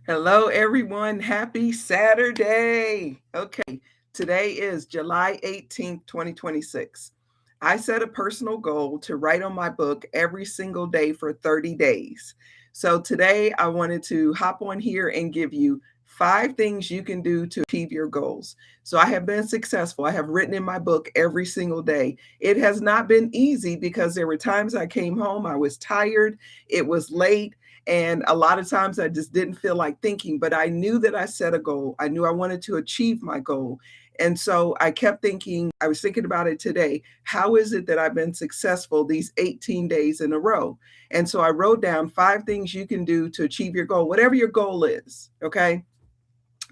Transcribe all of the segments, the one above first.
Hello, everyone. Happy Saturday. Okay, today is July 18th, 2026. I set a personal goal to write on my book every single day for 30 days. So today I wanted to hop on here and give you 5 things you can do to achieve your goals. So I have been successful. I have written in my book every single day. It has not been easy because there were times I came home, I was tired, it was late, and a lot of times I just didn't feel like thinking, but I knew that I set a goal. I knew I wanted to achieve my goal. And so I kept thinking, I was thinking about it today. How is it that I've been successful these 18 days in a row? And so I wrote down 5 things you can do to achieve your goal, whatever your goal is. Okay.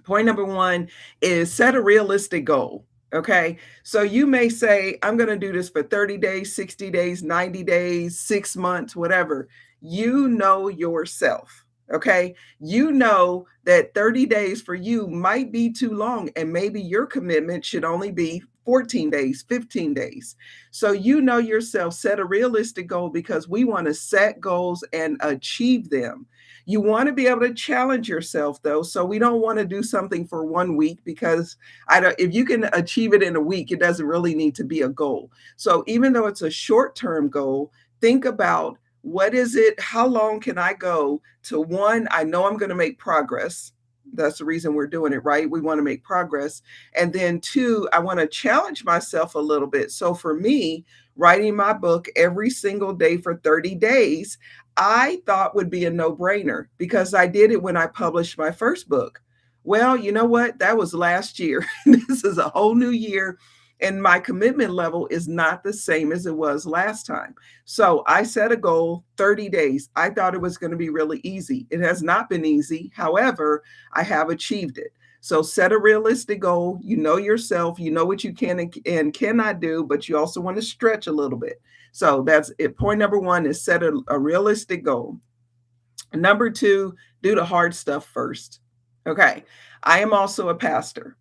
Point number one is set a realistic goal. Okay. So you may say, I'm going to do this for 30 days, 60 days, 90 days, 6 months, whatever. You know yourself. Okay. You know that 30 days for you might be too long, and maybe your commitment should only be 14 days, 15 days. So you know yourself, set a realistic goal because we want to set goals and achieve them. You want to be able to challenge yourself though. So we don't want to do something for one week because I don't if you can achieve it in a week, it doesn't really need to be a goal. So even though it's a short-term goal, think about what is it, how long can I go to one, I know I'm going to make progress. That's the reason we're doing it, right? We want to make progress. And then two, I want to challenge myself a little bit. So for me, writing my book every single day for 30 days, I thought would be a no-brainer because I did it when I published my first book. Well, you know what? That was last year. This is a whole new year, and my commitment level is not the same as it was last time. So I set a goal 30 days. I thought it was going to be really easy. It has not been easy. However, I have achieved it. So set a realistic goal. You know yourself, you know what you can and cannot do, but you also want to stretch a little bit. So that's it. Point number one is set a realistic goal. Number two, do the hard stuff first. Okay. I am also a pastor.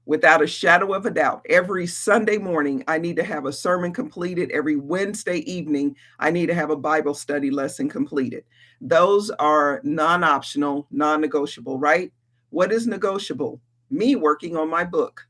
Without a shadow of a doubt, every Sunday morning, I need to have a sermon completed. Every Wednesday evening, I need to have a Bible study lesson completed. Those are non optional, non negotiable, right? What is negotiable? Me working on my book.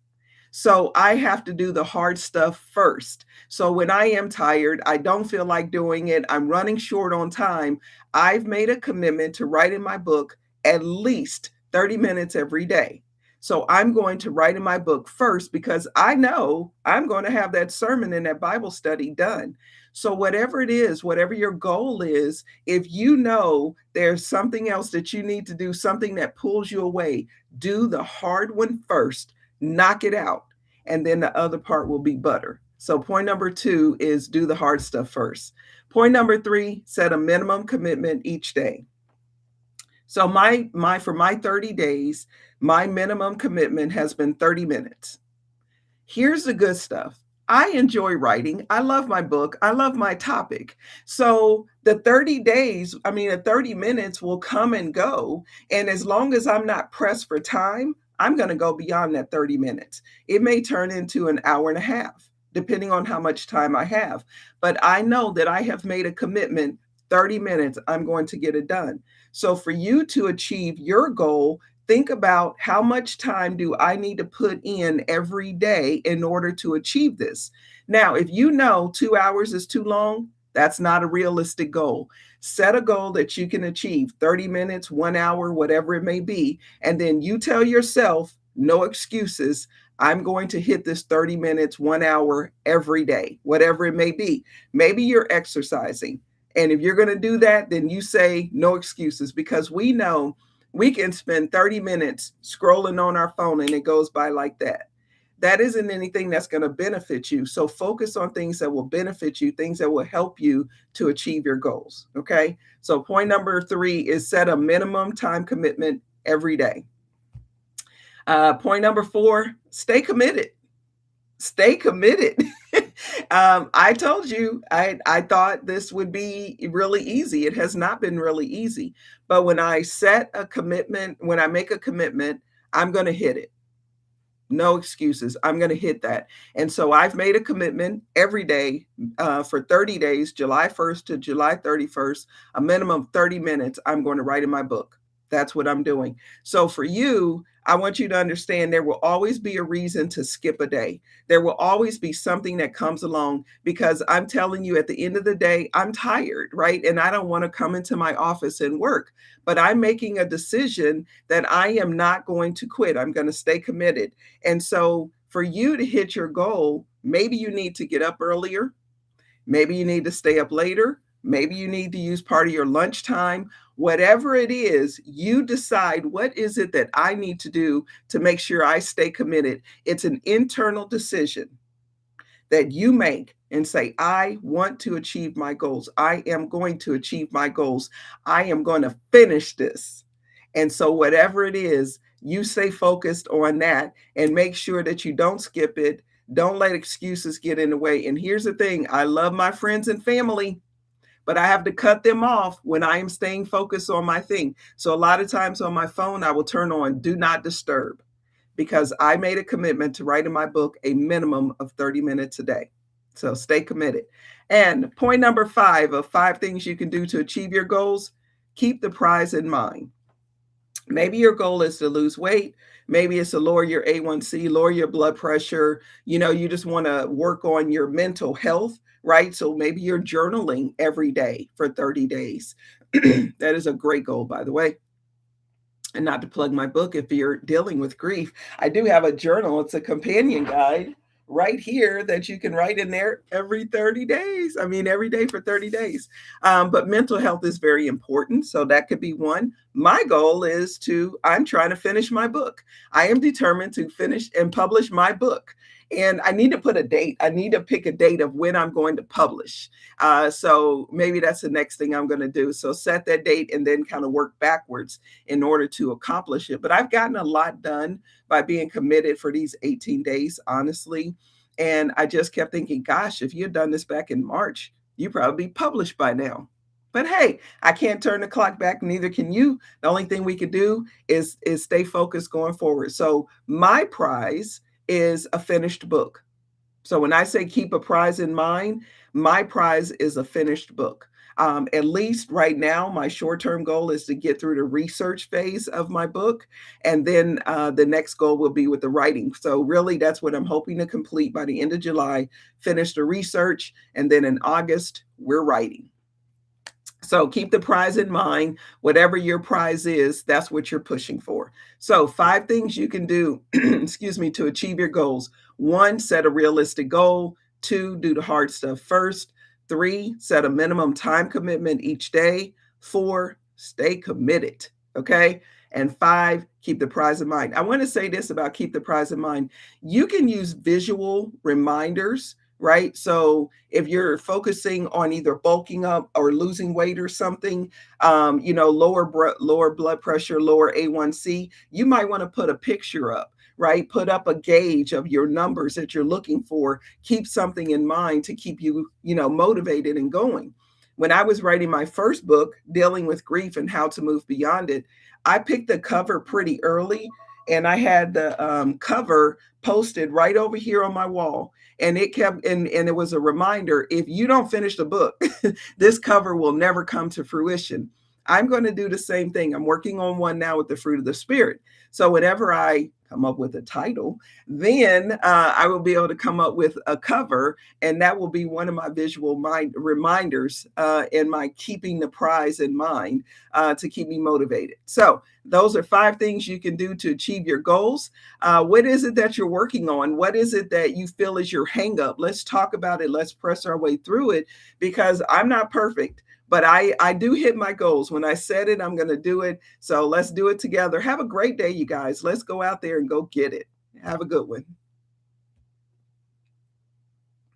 So I have to do the hard stuff first. So when I am tired, I don't feel like doing it, I'm running short on time, I've made a commitment to write in my book at least 30 minutes every day. So I'm going to write in my book first because I know I'm going to have that sermon and that Bible study done. So whatever it is, whatever your goal is, if you know there's something else that you need to do, something that pulls you away, do the hard one first, knock it out, and then the other part will be butter. So point number two is do the hard stuff first. Point number three, set a minimum commitment each day. So my for my 30 days, my minimum commitment has been 30 minutes. Here's the good stuff. I enjoy writing. I love my book. I love my topic. So the 30 days, I mean, the 30 minutes will come and go. And as long as I'm not pressed for time, I'm going to go beyond that 30 minutes. It may turn into an hour and a half, depending on how much time I have. But I know that I have made a commitment 30 minutes, I'm going to get it done. So for you to achieve your goal, think about how much time do I need to put in every day in order to achieve this. Now, if you know 2 hours is too long, that's not a realistic goal. Set a goal that you can achieve 30 minutes, 1 hour, whatever it may be. And then you tell yourself, no excuses. I'm going to hit this 30 minutes, 1 hour every day, whatever it may be. Maybe you're exercising. And if you're going to do that, then you say no excuses because we know we can spend 30 minutes scrolling on our phone and it goes by like that. That isn't anything that's going to benefit you. So focus on things that will benefit you, things that will help you to achieve your goals. Okay. So point number three is set a minimum time commitment every day. Point number four, stay committed. Stay committed. I told you I thought this would be really easy. It has not been really easy. But when I set a commitment, when I make a commitment, I'm going to hit it. No excuses. I'm going to hit that. And so I've made a commitment every day for 30 days, July 1st to July 31st, a minimum of 30 minutes I'm going to write in my book. That's what I'm doing. So for you, I want you to understand there will always be a reason to skip a day. There will always be something that comes along because I'm telling you at the end of the day, I'm tired, right? And I don't want to come into my office and work, but I'm making a decision that I am not going to quit. I'm going to stay committed. And so for you to hit your goal, maybe you need to get up earlier. Maybe you need to stay up later. Maybe you need to use part of your lunchtime. Whatever it is, you decide what is it that I need to do to make sure I stay committed. It's an internal decision that you make and say, I want to achieve my goals. I am going to achieve my goals. I am going to finish this. And so, whatever it is, you stay focused on that and make sure that you don't skip it. Don't let excuses get in the way. And here's the thing, I love my friends and family, but I have to cut them off when I am staying focused on my thing. So, a lot of times on my phone, I will turn on do not disturb because I made a commitment to write in my book a minimum of 30 minutes a day. So stay committed. And point number 5 of 5 things you can do to achieve your goals, keep the prize in mind. Maybe your goal is to lose weight. Maybe it's to lower your A1C, lower your blood pressure. You just want to work on your mental health, right? So maybe you're journaling every day for 30 days. That is a great goal, by the way. And not to plug my book, if you're dealing with grief, I do have a journal. It's a companion guide right here that you can write in there every 30 days. I mean, every day for 30 days. But mental health is very important. So that could be one. My goal is I'm trying to finish my book. I am determined to finish and publish my book. And I need to put a date. I need to pick a date of when I'm going to publish. So maybe that's the next thing I'm going to do. So set that date and then kind of work backwards in order to accomplish it. But I've gotten a lot done by being committed for these 18 days, honestly. And I just kept thinking, gosh, if you had done this back in March, you'd probably be published by now. But hey, I can't turn the clock back, neither can you. The only thing we could do is stay focused going forward. So my prize is a finished book. So when I say keep a prize in mind, my prize is a finished book. At least right now, my short-term goal is to get through the research phase of my book. And then the next goal will be with the writing. So really, that's what I'm hoping to complete by the end of July, finish the research. And then in August, we're writing. So keep the prize in mind. Whatever your prize is, that's what you're pushing for. So 5 things you can do, excuse me, to achieve your goals. 1, set a realistic goal. 2, do the hard stuff first. 3, set a minimum time commitment each day. 4, stay committed. Okay. And 5, keep the prize in mind. I want to say this about keep the prize in mind. You can use visual reminders, right? So if you're focusing on either bulking up or losing weight or something, lower blood pressure, lower A1C, you might want to put a picture up, right? Put up a gauge of your numbers that you're looking for. Keep something in mind to keep you, motivated and going. When I was writing my first book, Dealing with Grief and How to Move Beyond It, I picked the cover pretty early and I had the cover posted right over here on my wall. And it kept, and it was a reminder, if you don't finish the book, this cover will never come to fruition. I'm going to do the same thing. I'm working on one now with the fruit of the spirit. So whenever I come up with a title, then I will be able to come up with a cover, and that will be one of my visual reminders in my keeping the prize in mind to keep me motivated. So those are 5 things you can do to achieve your goals. What is it that you're working on? What is it that you feel is your hang up? Let's talk about it. Let's press our way through it, because I'm not perfect. But I do hit my goals. When I said it, I'm going to do it. So let's do it together. Have a great day, you guys. Let's go out there and go get it. Have a good one.